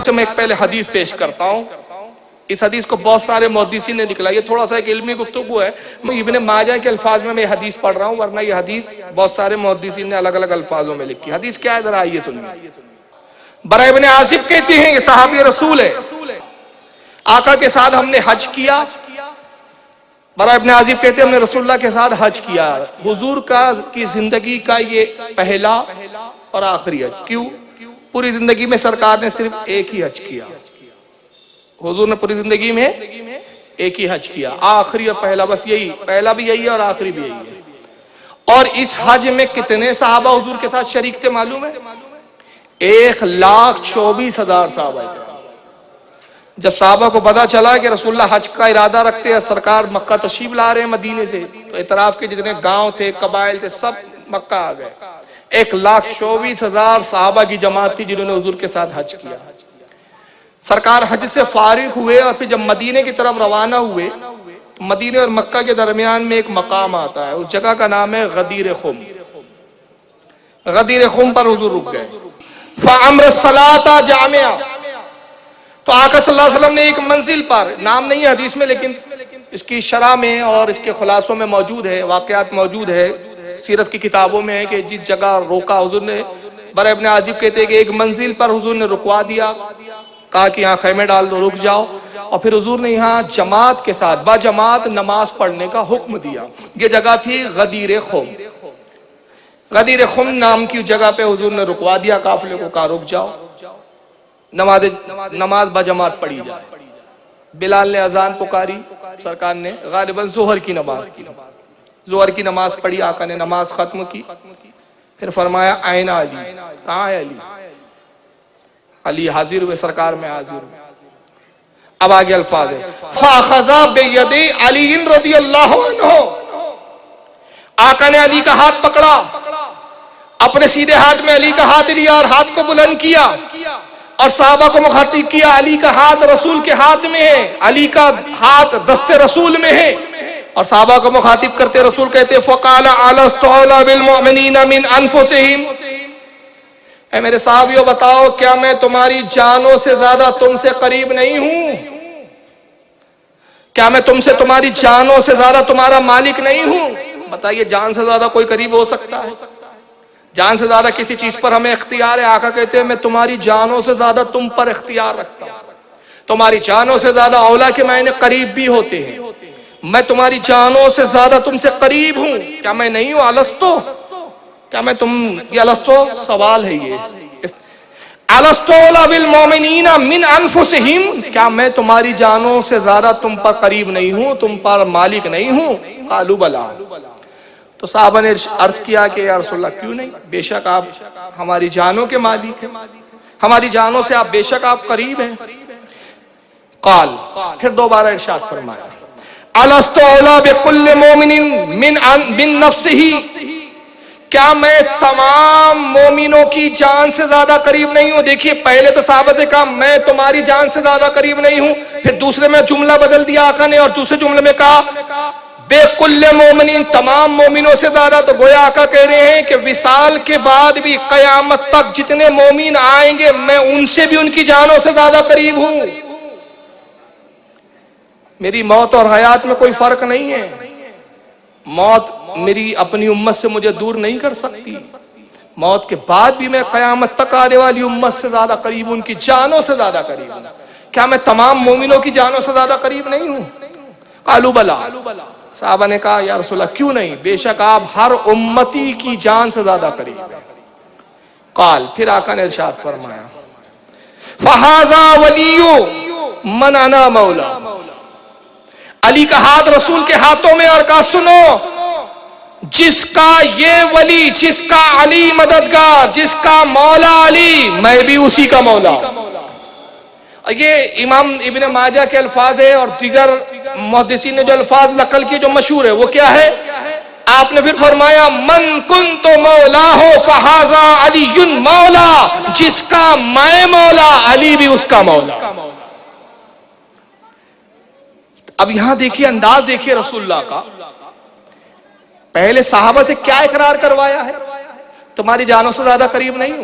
سے میں ایک پہلے حدیث پیش کرتا ہوں. اس حدیث کو بہت سارے محدثین نے نکلا. یہ تھوڑا سا ایک علمی گفتگو ہے. میں ابن ماجہ کے الفاظ میں یہ حدیث پڑھ رہا ہوں، ورنہ یہ حدیث بہت سارے محدثین نے الگ الگ الفاظوں میں لکھی. حدیث کیا ہے ذرا آئیے سنیے. برا ابن عازب کہتے ہیں، یہ صحابی رسول ہے، آقا کے ساتھ ہم نے حج کیا. برا ابن عازب کہتے ہیں ہم نے رسول اللہ کے ساتھ حج کیا. حضور کی زندگی کا یہ پہلا اور آخری حج. کیوں؟ پوری زندگی میں سرکار نے صرف ایک ہی حج کیا. حضور نے پوری زندگی میں ایک ہی حج کیا، آخری اور پہلا، بس یہی، پہلا بھی یہی ہے اور آخری بھی یہی ہے. اور اس حج میں کتنے صحابہ حضور کے ساتھ شریک تھے معلوم ہے؟ 1,24,000 صحابہ تھے. جب صحابہ کو پتا چلا کہ رسول اللہ حج کا ارادہ رکھتے ہیں، سرکار مکہ تشریف لا رہے ہیں مدینے سے، تو اطراف کے جتنے گاؤں تھے، قبائل تھے، سب مکہ آ گئے. 1,24,000 صحابہ کی جماعت تھی جنہوں نے حضور کے ساتھ حج کیا. سرکار حج سے فارغ ہوئے اور پھر جب مدینے کی طرف روانہ ہوئے تو مدینے اور مکہ کے درمیان میں ایک مقام آتا ہے، اس جگہ کا نام ہے غدیر خم. غدیر خم پر حضور رک گئے. فَعَمْرَ الصَّلَاةَ جَامِعَ، تو آقا صلی اللہ علیہ وسلم نے ایک منزل پر، نام نہیں ہے حدیث میں لیکن اس کی شرح میں اور اس کے خلاصوں میں موجود ہے، واقعات موجود ہے، سیرت کی کتابوں میں ہے کہ جس جگہ روکا حضور نے. برا ابن عازب کہتے ہیں کہ ایک منزل پر حضور نے رکوا دیا، کہا کہ یہاں خیمے ڈال دو، رک جاؤ. اور پھر حضور نے یہاں جماعت کے ساتھ با جماعت نماز پڑھنے کا حکم دیا. یہ جگہ تھی غدیر خم. غدیر خم نام کی جگہ پہ حضور نے رکوا دیا قافلے کو، کہا رک جاؤ، نماز با جماعت پڑھی جائے. بلال نے اذان پکاری، سرکار نے غالباً ظہر کی نماز تھی، ظہر کی نماز پڑھی، آقا نے نماز ختم کی. پھر فرمایا آئین علی، کہاں ہے علی؟ علی حاضر ہوئے، سرکار میں حاضر ہوئے. اب آگے الفاظ ہے فَأَخَذَ بِيَدِ عَلِيٍّ رضی اللہ عنہ، آقا نے علی کا ہاتھ پکڑا، اپنے سیدھے ہاتھ میں علی کا ہاتھ لیا اور ہاتھ کو بلند کیا اور صحابہ کو مخاطب کیا. علی کا ہاتھ رسول کے ہاتھ میں ہے، علی کا ہاتھ دست رسول میں ہے. اور صحابہ کو مخاطب کرتے رسول کہتے فَقَالَ أَلَسْتُ أَوْلَىٰ بِالْمُؤْمِنِينَ مِنْ أَنفُسِهِمْ، اے میرے صحابیوں بتاؤ کیا میں تمہاری جانوں سے زیادہ تم سے قریب نہیں ہوں؟ کیا میں تمہاری جانوں سے زیادہ تمہارا مالک نہیں ہوں؟ بتائیے جان سے زیادہ کوئی قریب ہو سکتا ہے؟ جان سے زیادہ کسی چیز پر ہمیں اختیار ہے؟ آقا کہتے ہیں میں تمہاری جانوں سے زیادہ تم پر اختیار رکھتا ہوں. تمہاری جانوں سے زیادہ اولا کے معنی قریب بھی ہوتے ہیں. میں تمہاری جانوں سے زیادہ تم سے قریب ہوں. کیا میں نہیں ہوں؟ الستو، کیا میں یہ الستو سوال ہے. یہ الستو اولا بالمؤمنین من انفسہم، کیا میں تمہاری جانوں سے زیادہ تم پر قریب نہیں ہوں، تم پر مالک نہیں ہوں؟ قالوا بلا. تو صحابہ نے عرض کیا کہ یا رسول اللہ کیوں نہیں، بے شک آپ ہماری جانوں کے مالک ہیں، ہماری جانوں سے آپ بے شک آپ قریب ہیں. قال، پھر دوبارہ ارشاد فرمایا الستو اولا بکل مومن من نفسہ، کیا میں تمام مومنوں کی جان سے زیادہ قریب نہیں ہوں؟ دیکھیے پہلے تو صحابہ سے کہا میں تمہاری جان سے زیادہ قریب نہیں ہوں، پھر دوسرے میں جملہ بدل دیا آقا نے اور دوسرے جملے میں کہا بے کل مومنین، تمام مومنوں سے زیادہ. تو گویا آقا کہہ رہے ہیں کہ وصال کے بعد بھی قیامت تک جتنے مومن آئیں گے میں ان سے بھی ان کی جانوں سے زیادہ قریب ہوں. میری موت اور حیات میں کوئی فرق نہیں ہے. موت میری اپنی امت سے مجھے دور نہیں کر سکتی. موت کے بعد بھی میں قیامت تک آنے والی امت سے زیادہ قریب ہوں، ان کی جانوں سے زیادہ قریب ہوں. کیا میں تمام مومنوں کی جانوں سے زیادہ قریب نہیں ہوں؟ قالوا بلا. صحابہ نے کہا یا رسول اللہ کیوں نہیں، بے شک آپ ہر امتی کی جان سے زیادہ قریب ہیں. قال، پھر آقا نے ارشاد فرمایا فَهَذَا وَلِيُّ مَنْ أَنَا مَوْلَا، علی کا ہاتھ رسول کے ہاتھوں میں اور کہا سنو، جس کا یہ ولی، جس کا علی مددگار، جس کا مولا علی، میں بھی اسی کا مولا. یہ امام ابن ماجہ کے الفاظ ہے اور دیگر محدثین نے جو الفاظ نقل کیے جو مشہور ہے وہ کیا ہے؟ آپ نے پھر فرمایا من کنت مولاہ فہذا علی مولا، جس کا میں مولا علی بھی اس کا مولا. اب یہاں دیکھیے انداز دیکھیے رسول اللہ کا. پہلے صحابہ سے کیا اقرار کروایا ہے؟ تمہاری جانوں سے زیادہ قریب نہیں ہوں.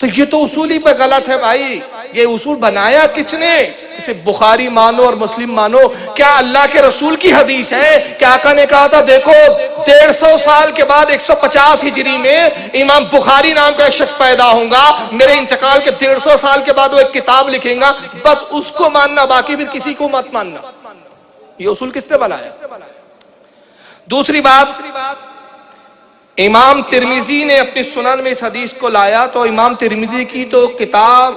تو یہ تو اصول ہی پہ غلط ہے بھائی. یہ اصول بنایا کس نے؟ اسے بخاری مانو اور مسلم مانو. کیا اللہ کے رسول کی حدیث ہے کہ آقا نے کہا تھا دیکھو 150 سال کے بعد 150 ہجری میں امام بخاری نام کا ایک شخص پیدا ہوگا, میرے انتقال کے 150 سال کے بعد وہ ایک کتاب لکھیں گا, بس اس کو ماننا, باقی پھر کسی کو مت ماننا. یہ اصول کس نے بنایا؟ دوسری بات, امام ترمذی نے اپنی سنن میں اس حدیث کو لایا, تو امام ترمذی کی تو کتاب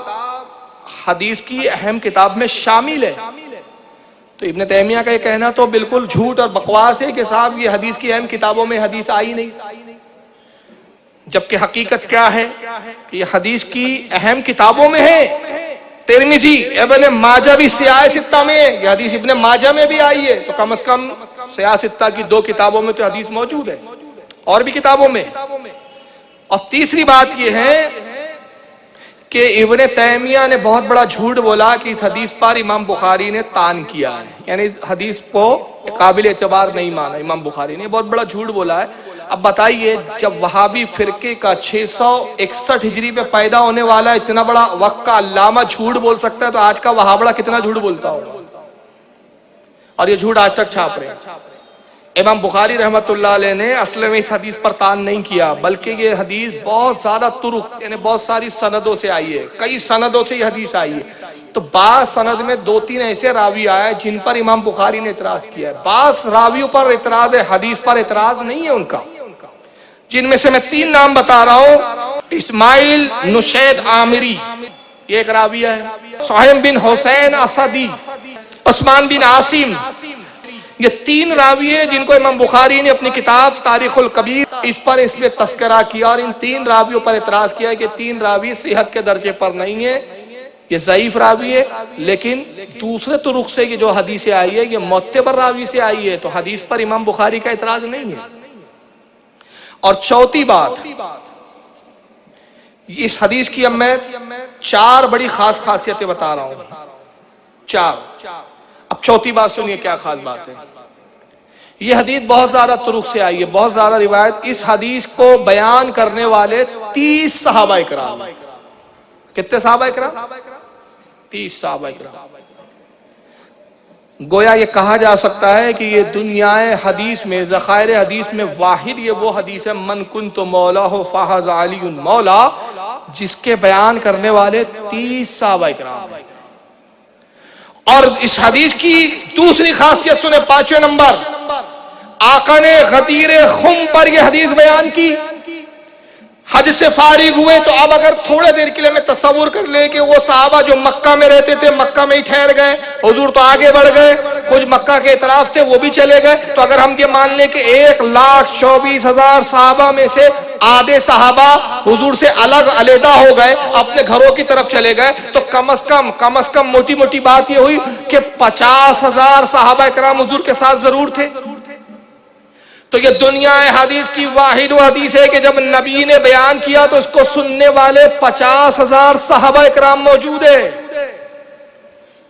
حدیث کی اہم کتاب میں شامل ہے. تو ابن تیمیہ کا یہ کہنا تو بالکل جھوٹ اور بکواس ہے کہ صاحب یہ حدیث کی اہم کتابوں میں حدیث آئی نہیں, جبکہ حقیقت کیا ہے کہ یہ حدیث کی اہم کتابوں میں ہے. ترمذی, ابن ماجہ بھی سیاہ ستہ میں ہے, یہ حدیث ابن ماجہ میں بھی آئی ہے, تو کم از کم سیاہ ستہ کی 2 کتابوں میں تو حدیث موجود ہے, اور بھی کتابوں میں. اور تیسری بات یہ ہے کہ ابن تیمیہ نے بہت بڑا جھوٹ بولا کہ اس حدیث پر امام بخاری نے طعن کیا ہے, یعنی حدیث کو قابل اعتبار نہیں مانا امام بخاری نے, بہت بڑا جھوٹ بولا ہے. اب بتائیے, جب وہابی فرقے کا 661 ہجری پہ پیدا ہونے والا اتنا بڑا وقت کا علامہ جھوٹ بول سکتا ہے, تو آج کا وہابڑا کتنا جھوٹ بولتا ہوگا, اور یہ جھوٹ آج تک چھاپ رہے ہیں. امام بخاری رحمت اللہ علیہ نے اصل میں اس حدیث پر طعن نہیں کیا, بلکہ یہ حدیث بہت زیادہ طرق, یعنی بہت ساری سندوں سے آئی ہے, کئی سندوں سے یہ حدیث آئی ہے. تو بعض سند میں 2-3 ایسے راوی آئے جن پر امام بخاری نے اعتراض کیا ہے, بعض راویوں پر اعتراض ہے, حدیث پر اعتراض نہیں ہے ان کا, جن میں سے میں 3 نام بتا رہا ہوں. اسماعیل نشید عامری, یہ ایک راوی ہے. سہیم بن حسین اسدی, عثمان بن عاصم, یہ 3 راوی ہیں جن کو امام بخاری نے اپنی کتاب تاریخ الکبیر اس پر اس میں تذکرہ کیا, اور ان 3 راویوں پر اعتراض کیا ہے کہ 3 راوی صحت کے درجے پر نہیں ہے, یہ ضعیف راوی ہے. لیکن دوسرے طرق سے یہ جو حدیث آئی ہے یہ معتبر راوی سے آئی ہے, تو حدیث پر امام بخاری کا اعتراض نہیں ہے. اور چوتھی بات, اس حدیث کی اب میں 4 بڑی خاص خاصیتیں بتا رہا ہوں, 4. اب چوتھی بات سنیے کیا خاص بات ہے. یہ حدیث بہت زیادہ طرق سے آئی ہے, بہت زیادہ روایت. اس حدیث کو بیان کرنے والے 30 صحابہ اکرام. کتنے صحابہ اکرام؟ 30 صحابہ اکرام. گویا یہ کہا جا سکتا ہے کہ یہ دنیا حدیث میں, ذخائر حدیث میں واحد یہ وہ حدیث ہے, من کنت مولا ہو فاحز علی مولا, جس کے بیان کرنے والے 30 صحابہ اکرام ہیں. اور اس حدیث کی دوسری خاصیت سنیں, 5ویں نمبر, آقا نے غدیر خم پر یہ حدیث بیان کی. حج سے فارغ ہوئے تو اب اگر تھوڑے دیر کے لیے میں تصور کر لے کہ وہ صحابہ جو مکہ میں رہتے تھے مکہ میں ہی ٹھہر گئے, حضور تو آگے بڑھ گئے, کچھ مکہ کے اطراف تھے وہ بھی چلے گئے, تو اگر ہم یہ مان لیں کہ 1,24,000 صحابہ میں سے آدھے صحابہ حضور سے الگ علیحدہ ہو گئے, اپنے گھروں کی طرف چلے گئے, تو کم از کم موٹی موٹی بات یہ ہوئی کہ 50,000 صحابہ کرام حضور کے ساتھ ضرور تھے. تو یہ دنیا حدیث کی واحد حدیث ہے کہ جب نبی نے بیان کیا تو اس کو سننے والے 50,000 صحابہ کرام موجود ہیں.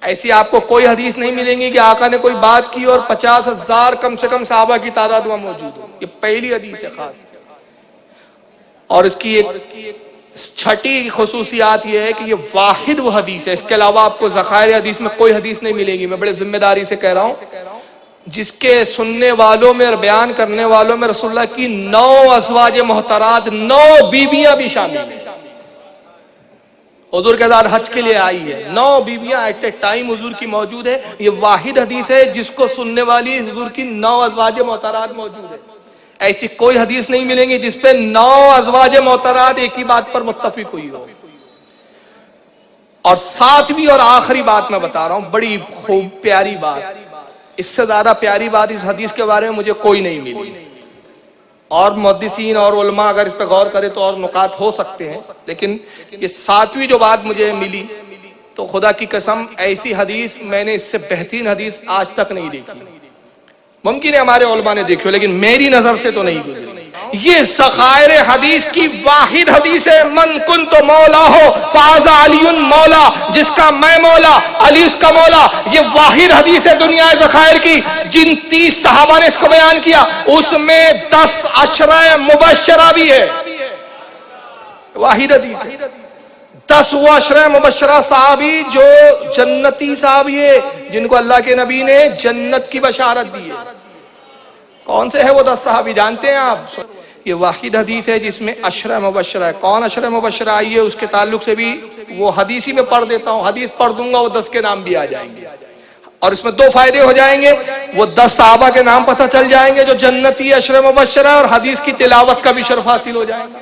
ایسی آپ کو کوئی حدیث نہیں ملیں گی کہ آقا نے کوئی بات کی اور 50,000 کم سے کم صحابہ کی تعداد وہاں موجود ہو. یہ پہلی حدیث ہے خاص. اور اس کی ایک چھٹی خصوصیات یہ ہے کہ یہ واحد وہ حدیث ہے, اس کے علاوہ آپ کو ذخائر حدیث میں کوئی حدیث نہیں ملے گی. میں بڑے ذمہ داری سے کہہ رہا ہوں, جس کے سننے والوں میں اور بیان کرنے والوں میں رسول اللہ کی 9 ازواج محترات, 9 بیویاں بھی شامل ہیں. حضور کے ساتھ حج کے لیے آئی ہے, 9 بیویاں ایٹ اے ٹائم حضور کی موجود ہے. یہ واحد حدیث ہے جس کو سننے والی حضور کی 9 ازواج محترات موجود ہے. ایسی کوئی حدیث نہیں ملیں گی جس پہ 9 ازواج محترات ایک ہی بات پر متفق ہوئی ہو. اور 7ویں اور آخری بات میں بتا رہا ہوں, بڑی خوب پیاری بات, اس سے زیادہ پیاری بات اس حدیث کے بارے میں مجھے کوئی نہیں ملی. اور محدثین اور علماء اگر اس پہ غور کرے تو اور نکات ہو سکتے ہیں, لیکن یہ 7ویں جو بات مجھے ملی تو خدا کی قسم ایسی حدیث میں نے اس سے بہترین حدیث آج تک نہیں دیکھی. ممکن ہے ہمارے علماء نے دیکھی ہو لیکن میری نظر سے تو نہیں گزری. یہ ذخائر حدیث کی واحد حدیث ہے, من کنت مولا ہو فاز علی مولا, جس کا میں مولا علی اس کا مولا. یہ واحد حدیث ہے دنیا ذخائر کی. جن 30 صحابہ نے اس کو بیان کیا اس میں 10 عشرہ مبشرہ بھی ہے. واحد حدیث ہے. 10 وہ اشرہ مبشرہ صحابی جو جنتی صحابی ہے، جن کو اللہ کے نبی نے جنت کی بشارت دی ہے۔ کون سے ہیں وہ 10 صحابی جانتے ہیں آپ؟ یہ واحد حدیث ہے جس میں اشرہ مبشرہ ہے۔ کون اشرہ مبشرہ آئی ہے اس کے تعلق سے بھی وہ حدیث ہی میں پڑھ دیتا ہوں، حدیث پڑھ دوں گا، وہ 10 کے نام بھی آ جائیں گے، اور اس میں 2 فائدے ہو جائیں گے۔ وہ 10 صحابہ کے نام پتہ چل جائیں گے جو جنتی اشرہ مبشرہ، اور حدیث کی تلاوت کا بھی شرف حاصل ہو جائے گا۔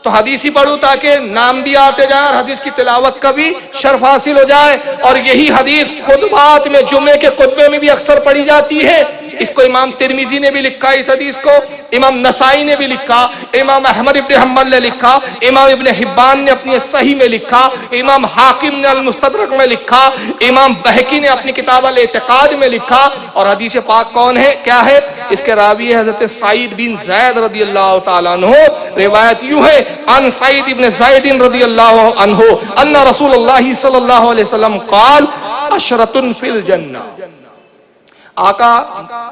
تو حدیث ہی پڑھوں تاکہ نام بھی آتے جائیں اور حدیث کی تلاوت کا بھی شرف حاصل ہو جائے۔ اور یہی حدیث خطبات میں، جمعے کے خطبے میں بھی اکثر پڑھی جاتی ہے۔ اس کو امام ترمذی نے بھی لکھا، اس حدیث کو امام نسائی نے بھی لکھا، امام احمد ابن حنبل نے لکھا، امام ابن حبان نے اپنی صحیح میں لکھا، امام حاکم نے المستدرک میں لکھا، امام بہقی نے اپنی کتاب الاعتقاد میں لکھا۔ اور حدیث پاک کون ہے، کیا ہے؟ اس کے راوی ہے حضرت سعید بن زید رضی اللہ تعالیٰ عنہ۔ روایت یوں ہے، عن سعید بن زید رضی اللہ عنہ ان رسول اللہ صلی اللہ علیہ وسلم قال عشرۃ فی الجنہ۔ آقا،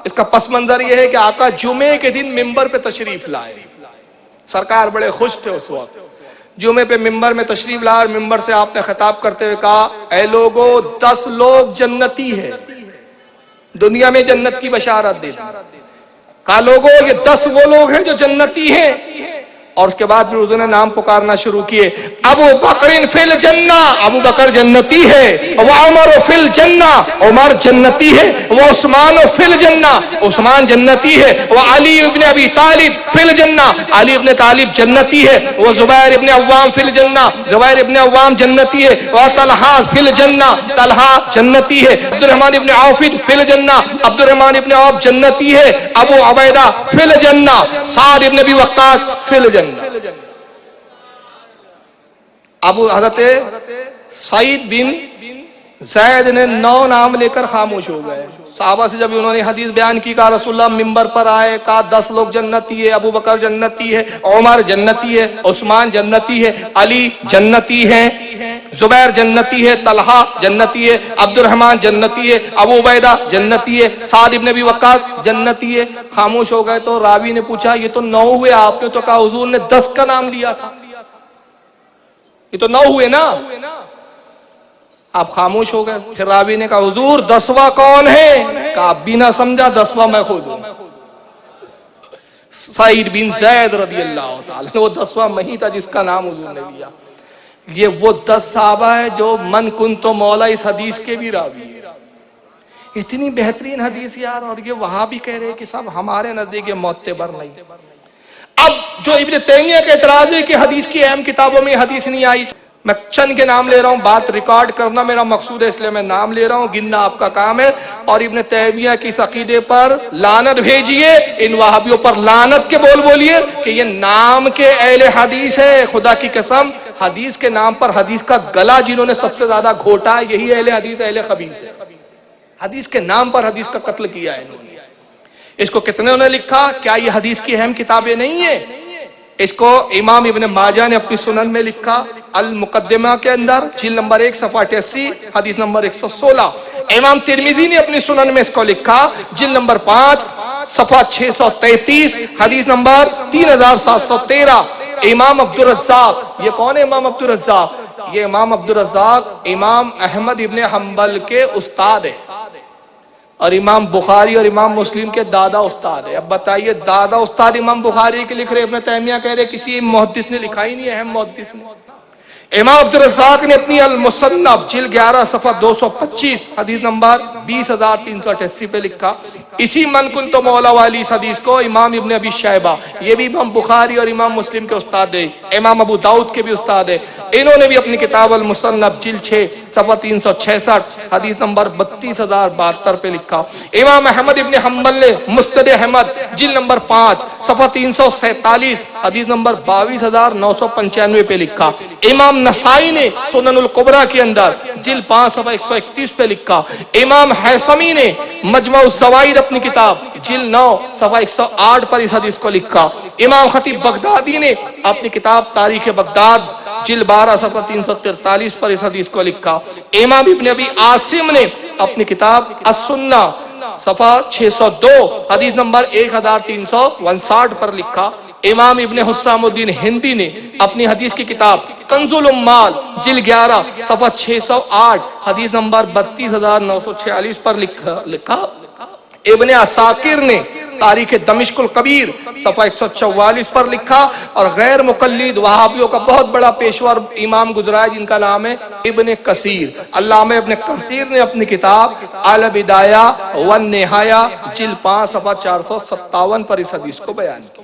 اس کا پس منظر یہ ہے کہ آقا جمعے کے دن ممبر پہ تشریف لائے۔ سرکار بڑے خوش تھے اس وقت، جمعے پہ ممبر میں تشریف لائے، اور ممبر سے آپ نے خطاب کرتے ہوئے کہا، اے لوگو، 10 لوگ جنتی ہے، دنیا میں جنت کی بشارت دے دی۔ کہا لوگو، یہ 10 وہ لوگ ہیں جو جنتی ہیں۔ اور اس کے بعد پھر حضور نے نام پکارنا شروع کیے، ابو بکر فی الجنہ، ابو بکر جنتی ہے، وعمر فی الجنہ، عمر جنتی ہے، وعثمان فی الجنہ، عثمان جنتی ہے، وعلی ابن ابی طالب فی الجنہ، علی ابن طالب جنتی ہے، وزبیر ابن عوام فی الجنہ، زبیر ابن عوام جنتی ہے، وطلحہ فی الجنہ، طلحہ جنتی ہے، عبد الرحمن ابن عوف فی الجنہ، عبد الرحمن ابن عوف جنتی ہے، ابو عبیدہ فی الجنہ، سعد ابن ابی وقاص فی الجنہ۔ ابو حضرت سعید بن زید نے 9 نام لے کر خاموش ہو گئے۔ صحابہ سے جب انہوں نے حدیث بیان کی، کہا رسول اللہ ممبر پر آئے، کہا 10 لوگ جنتی ہے، ابو بکر جنتی ہے، عمر جنتی ہے، عثمان جنتی ہے، علی جنتی ہے، زبیر جنتی ہے، طلحہ جنتی ہے، عبد الرحمن جنتی ہے، ابو عبیدہ جنتی ہے، سعد ابن ابی وقاص جنتی ہے۔ خاموش ہو گئے تو راوی نے پوچھا، یہ تو 9 ہوئے، آپ نے تو کہا حضور نے 10 کا نام لیا تھا، یہ تو 9 ہوئے نا؟ آپ خاموش ہو گئے۔ پھر راوی نے کہا حضور 10واں کون ہے؟ کہا آپ بھی نہ سمجھا، 10واں میں خود ہوں، سعید بن زید رضی اللہ تعالیٰ، وہ 10واں میں ہی تھا جس کا نام حضور نے لیا۔ یہ وہ 10 صحابہ ہے جو من کنتو مولا، اس حدیث کے بھی راوی ہیں۔ اتنی بہترین حدیث یار، اور یہ وہاں بھی کہہ رہے کہ صاحب ہمارے نزدیک یہ معتبر نہیں۔ اب جو ابن تیمیہ کا اعتراض ہے کہ حدیث کی اہم کتابوں میں حدیث نہیں آئی، میں چند کے نام لے رہا ہوں، بات ریکارڈ کرنا میرا مقصود ہے، اس لیے میں نام لے رہا ہوں، گننا آپ کا کام ہے۔ اور ابن تیمیہ کی اس عقیدے پر لعنت بھیجئے، ان وہابیوں پر لعنت کے بول بولیے کہ یہ نام کے اہل حدیث ہے۔ خدا کی قسم، حدیث کے نام پر حدیث کا گلا جنہوں نے سب سے زیادہ گھوٹا ہے، یہی اہل حدیث، اہل خبیث ہے۔ حدیث کے نام پر حدیث کا قتل کیا ہے انہوں نے۔ اس کو کتنے نے لکھا؟ کیا یہ حدیث کی اہم کتابیں نہیں ہیں؟ اس کو امام ابن ماجہ نے اپنی سنن میں لکھا، المقدمہ کے اندر، جلد نمبر 1 صفحہ 88، حدیث نمبر 116۔ امام ترمذی نے اپنی سنن میں اس کو لکھا، جلد نمبر 5 صفحہ 633، حدیث نمبر 3713۔ امام عبدالرزاق، یہ کون ہے امام عبدالرزاق؟ یہ امام عبدالرزاق امام احمد ابن حنبل کے استاد ہیں، اور امام بخاری اور امام مسلم کے دادا استاد ہے۔ اب بتائیے، دادا استاد امام بخاری کے لکھ رہے، ابن تیمیہ کہہ رہے کسی محدث نے لکھا ہی نہیں، اہم محدث نے۔ امام عبدالرزاق نے اپنی المصنف جلد 11 صفحہ 225 حدیث نمبر 20388 پہ لکھا۔ اسی من کنتو مولا والی اس حدیث کو امام ابن ابی شیبہ، یہ بھی امام بخاری اور امام مسلم کے استاد ہیں، امام ابو داؤد کے بھی استاد ہیں، انہوں نے بھی اپنی کتاب المصنف جلد 6 صفحہ 366 حدیث نمبر 32072 پہ لکھا۔ امام احمد ابن حنبل نے مسند احمد جلد نمبر 5 صفحہ 347 حدیث نمبر 22995 پہ لکھا۔ امام نسائی نے سنن الکبریٰ کے اندر جلد 5 صفحہ 131 پہ لکھا۔ امام حیثمی نے مجمع الزوائد اپنی کتاب جلد 9 صفحہ 108 پر اس حدیث کو لکھا۔ امام خطیب بغدادی نے اپنی کتاب تاریخ بغداد جلد 12 صفحہ 343 پر اس حدیث کو لکھا۔ امام ابن ابی عاصم نے اپنی کتاب السنہ صفحہ 602 حدیث نمبر 1359 پر لکھا۔ امام ابن حسام الدین ہندی نے اپنی حدیث کی کتاب کنز الامال جلد 11 صفحہ 608 حدیث نمبر 32946 پر لکھا ابن عساکر نے تاریخ دمشق الکبیر صفحہ 144 پر لکھا، اور غیر مقلد وہابیوں کا بہت بڑا پیشور امام گزرا ہے جن کا نام ہے ابن کثیر، علامہ ابن کثیر نے اپنی کتاب البدایہ والنہایہ جلد 5 صفحہ 457 پر اس حدیث کو بیان کیا۔